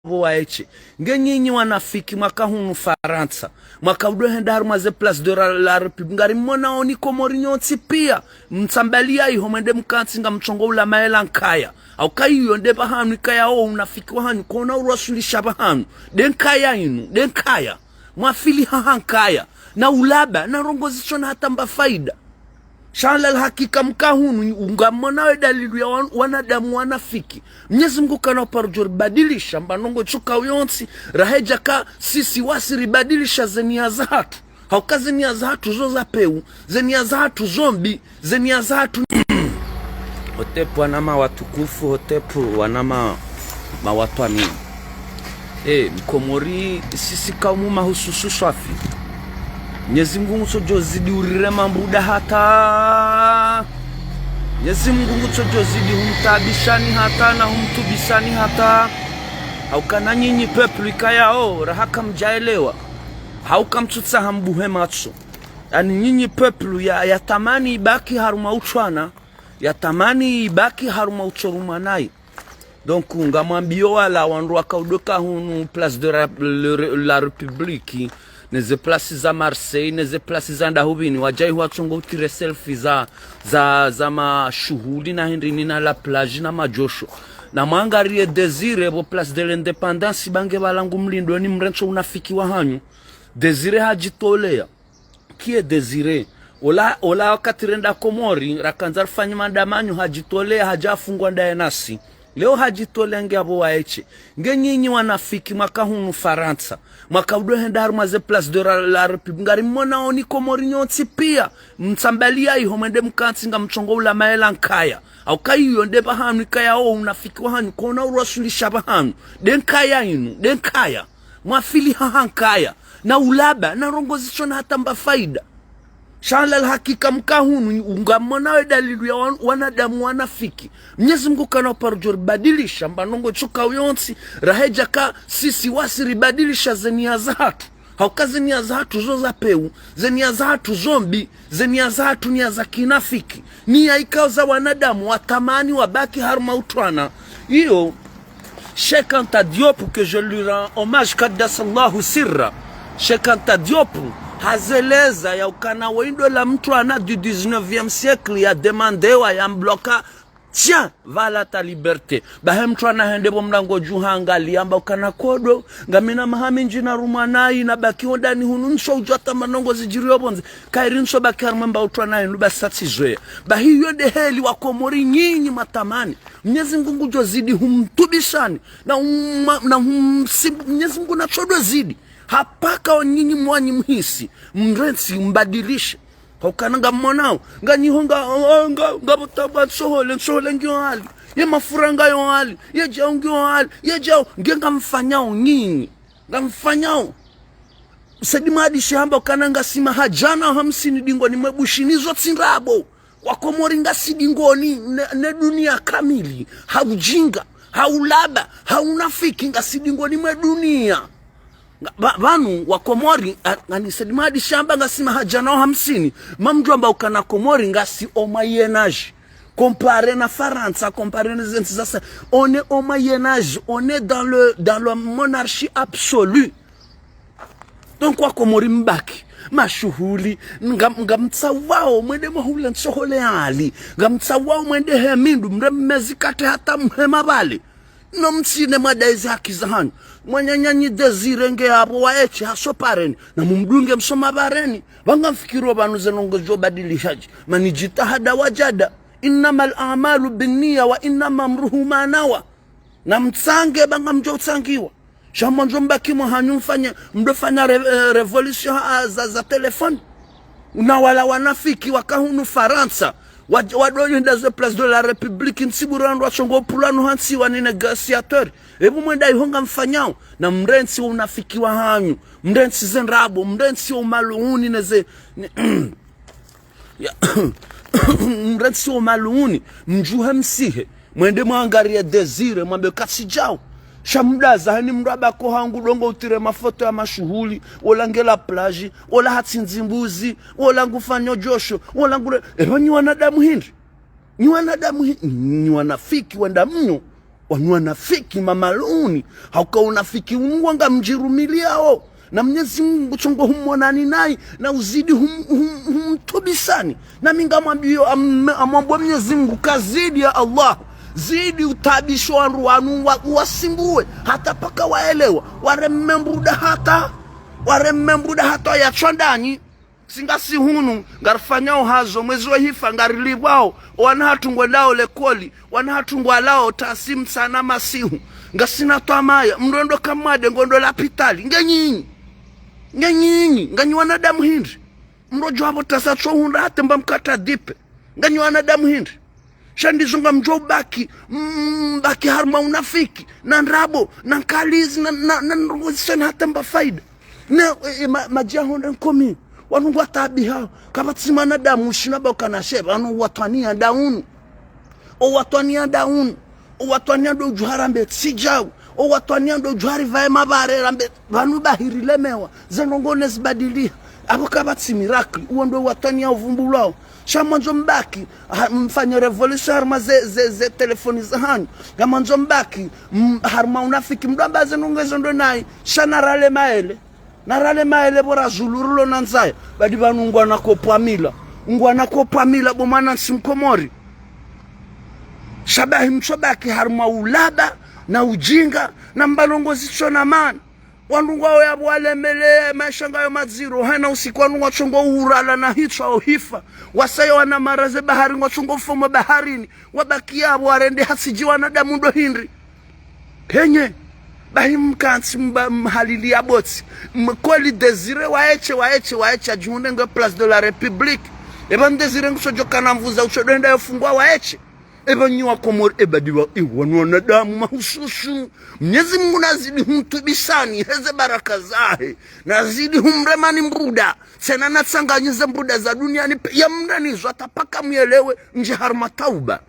Waeche ngenyinyi wanafiki mwaka hunu Faransa mwaka udohenda harumaze place de la République ngari mwana oni Komori nyotsi pia mtsambalia iho mwende mkansinga mchongo ula maelé nkaya au kai yonde bahanu kaya o unafiki wahanyu kona urasulisha bahanu denkaya inu denkaya mwafili hahankaya na ulaba na rongozichona hata mba faida shala hakika mkahunu ungamona we dalili ya wanadamu wanafiki. Mwenyezi Mungu kana parujori badilisha mbanongo chuka uyonsi raheja ka sisi wasiri badilisha zenia za hatu hauka zenia za hatu zoza peu zenia za hatu zombi zenia za hatu hotepu wanama watukufu hotepu wanama mawatu amini Komori sisi kaumu mahususu swafi Mwenyezi Mungu msojozidi urire mambuda hata Mwenyezi Mungu msojozidi humtabishani hata na humtubisani hata haukana nyinyi peplu ikayao rahaka mjaelewa hauka mtutsa hambuhe matso yani nyinyi peplu ya tamani ibaki haruma uchwana ya tamani ibaki haruma uchorumanai donc ngamwambio wala wandu wakaudoka hunu place de la République neze places za Marseille neze places za ndahubini wajai wachongo utire selfi za machuhuli na hendrini na la plage na majosho na mangarie desire bo place de l'indépendance bange balangu mlindo ni mrencho unafiki wa hanyu desire hajitolea kie desire ola wakati renda Komori rakanza rufanya mandamanyo hajitolea hajafungwa ndaye nasi leo hajitolea ngabo waeche ngenyinyi wanafiki mwaka hunu Faransa mwaka udohenda harumaze place de la République ngari mwana oni Komori nyotsi pia mtsambalia iho mwende mkansinga mchongo ula maelé nkaya au kai yonde bahanu kaya o unafiki wahanyu kona urasulisha bahanu denkaya inu denkaya mwafili hahankaya na ulaba na rongozichona hata mba faida shala hakika mkahunu ungamona we dalili ya wanadamu wanafiki. Mwenyezi Mungu kana parujori badilisha mbanongo chuka uyonsi raheja ka sisi wasiri badilisha zenia za hatu hauka zenia za hatu zoza peu zenia za hatu zombi zenia za hatu ni za kinafiki ni ya ikao za wanadamu watamani wabaki haruma utwana iyo Cheikh Anta Diop que je lui rends hommage kaddasallahu sirra Cheikh Anta Diop hazeleza ya ukana waindo la mtu ana du 19e siècle ya demandewa ya mbloka tiens vala ta liberté bahe mtu ana hendebo mlango juhanga liamba ukana kodo ngamina mahami njina rumanai na baki ondani hunu nsho ujota manongo zijirio bonze kairi nsho baki harumamba utwana inuba satizwe bahi yonde heli wa Komori nyinyi matamani Mwenyezi Mungu jozidi humtubishani na Mwenyezi Mungu na chodo zidi hapaka onyinyi mwanyi mhisi mrensi mbadilishe haukananga mwanao nganyihonga ngabutaba sohole ngyo hali ye mafuranga yo hali ye jao ngyo hali ye jao ngenga mfanyao nyinyi ngamfanyao sedimadi shamba kananga sima hajana 50 dingoni mwebushinizo tsindabo wa Komori ngasidingoni ne dunia kamili haujinga haulaba haunafiki ngasidingoni mwe dunia Vanu wa Komori ngani sedimadi shamba ngasima hajana 50 mamdu amba ukana Komori ngasi omayenage comparé na Faransa comparé na zensi zasa on est omayenage on est dans la monarchie absolue donc wa Komori mbaki machuhuli ngamtsawao mwende mahula nsohole hali ngamtsawao mwende hemindu mremezikate hata mhema bale no mtsine madaizi haki za hanyu mwanyanyanyi desire nge hapo waeche hasopareni na mumdunge msoma bareni wangamfikiro banu zenongozo badilishaji manijitahada wajada innamal a'malu binniya wa innama amruhu ma nawa na mtsange banga mjotsangiwa shamanzo mbaki mhanyu mfanye mdofanya revolution za telefone una wala wanafiki wakahunu Faransa wadoyenda ze place de la République nsiburandu wachongo pulano hansi wa négociateur ebu mwenda ihonga mfanyao na mrensi unafiki wa hanyu mrensi zenrabo mrensi umaluuni neze mrensi umaluuni mjuhe msihe mwende mwangaria desire mwambe kasijao shamudaza hani mraba ko hangu dongo utire mafoto ya machuhuli wala ngela plage wala hatsinzimbuzi wala ngufanyo josho wala ngure ni wanadamu hindi ni wanadamu ni wanafiki wenda mnyo wanafiki mamaluni hauka unafiki unwanga mjirumiliao na Mwenyezi Mungu chongo humwonani nai na uzidi humtubisani na minga mwambio amwambia Mwenyezi Mungu kazidi ya Allah zidi utabisho wanu wasimbue hata paka waelewa waremembruda hata ya chondani singasi hunu ngarfanyao hazo mwezi wa hifa ngarilibwao wanahatungwa lao lekoli wanahatungwa lao tasim sana masihu ngasina twamaya mrondo kamade ngondo la pitali ngenyinyi nganyi wanadamu hindi mrojo hapo tasatso hunda hatemba mkata dipe nganyi wanadamu hindi shandizunga mjo baki harma unafiki na nrabo na nkalizi na nrugoseni hatemba faida na majia honda nkomi wanungu watabi hao kabatsi manadamu ushinaba ukanasheba wanu watwania daunu o watwania do juharambe sijau o watwania do juhari vae mabare rambe vanu bahiri lemewa zenongone zibadilia abo kabatsi miracle uondo watwania uvumbulao shamanzo mbaki mfanya revolution harma ze telefoni za hanyu gamanzo mbaki harma unafiki mdamba zenongezo ndo nai shanarale maelé bora zulurulo nanzaya badi banu ngwana kopwa mila bomana simkomori shabahi mchobaki harma ulaba na ujinga na mbalongozi chona man wanungu wao ya walemele maishanga yo maziro hana usiku wanungu chongo urala na hicho au hifa wasayo wana maraze bahari ngwachongo fomo baharini wabaki yabo warende hasiji wanadamu ndo hindri kenye bahi mkansi mhalili ya botsi mkoli desire waeche ajunde nge place de la République eba ndesire ngusojoka na mvuza uchodenda yofungwa waeche eba nyiwa Komori eba diwa iwanwana damu mahususu Mwenyezi Mungu nazidi humtubisani heze baraka zahe nazidi humremani mbruda sena natsanganyize mbruda za duniani ya mnanizo atapaka mwelewe nje harma tauba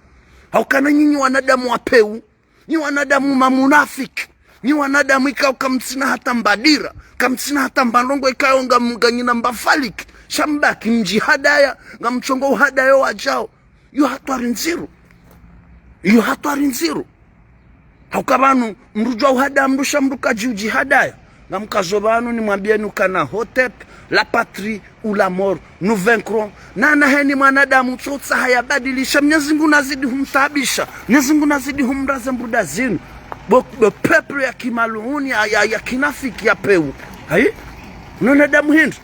haukana nyinyi wanadamu wapeu nyi wanadamu mamunafiki ni wanadamu ikao kamtsina hata mbadira kamtsina hata mbandongo ikao ngamganyina mbafaliki shambaki mji hadaya ngamchongo uhadaya wajao yu hatwari nziru haukabanu mrujwa uhadaya mrusha mruka jiuji hadaya ngamkazobanu ni mwambieni ukana hotep la patrie ou la mort nous vaincrons na heni mwanadamu tsotsa hayabadilisha Mwenyezi Mungu nazidi humtabisha Mwenyezi Mungu nazidi humraza mbuda zinu bo peuple ya kimaluhuni ya kinafiki ya peu hai unona damu hindi